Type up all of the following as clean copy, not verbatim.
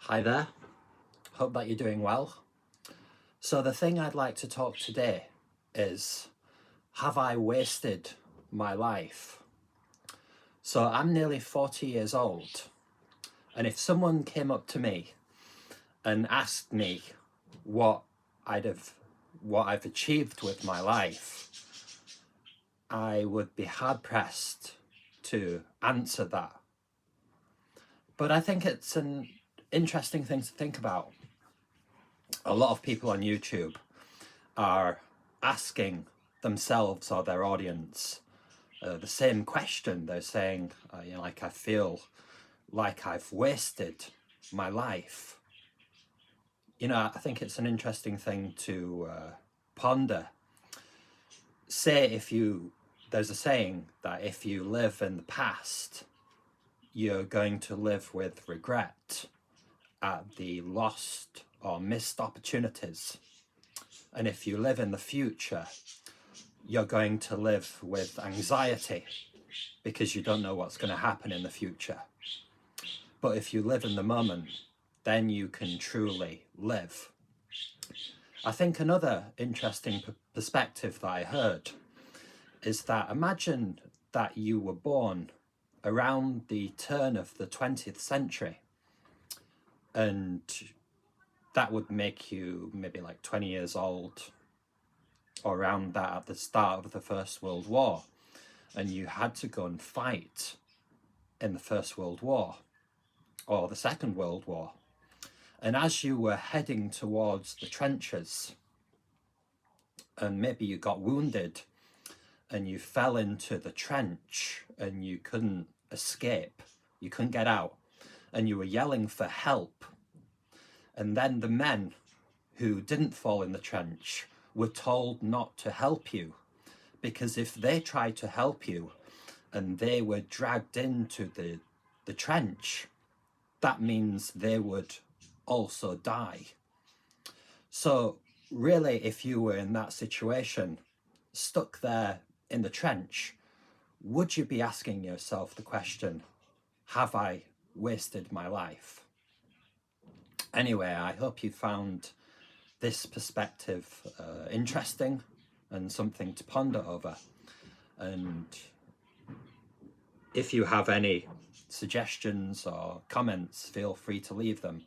Hi there, hope that you're doing well. So the thing I'd like to talk today is, have I wasted my life? So I'm nearly 40 years old, and if someone came up to me and asked me what I've achieved with my life, I would be hard pressed to answer that. But I think it's an interesting thing to think about. A lot of people on YouTube are asking themselves or their audience the same question. They're saying, like, I feel like I've wasted my life. I think it's an interesting thing to ponder. There's a saying that if you live in the past, you're going to live with regret at the lost or missed opportunities. And if you live in the future, you're going to live with anxiety because you don't know what's going to happen in the future. But if you live in the moment, then you can truly live. I think another interesting perspective that I heard is that imagine that you were born around the turn of the 20th century, and that would make you maybe like 20 years old, or around that, at the start of the First World War, and you had to go and fight in the First World War or the Second World War. And as you were heading towards the trenches, and maybe you got wounded and you fell into the trench and you couldn't escape, you couldn't get out, and you were yelling for help. And then the men who didn't fall in the trench were told not to help you, because if they tried to help you and they were dragged into the trench, that means they would also die. So really, if you were in that situation, stuck there in the trench, would you be asking yourself the question, have I wasted my life? Anyway, I hope you found this perspective interesting and something to ponder over. And if you have any suggestions or comments, feel free to leave them.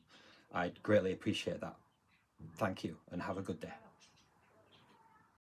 I'd greatly appreciate that. Thank you and have a good day.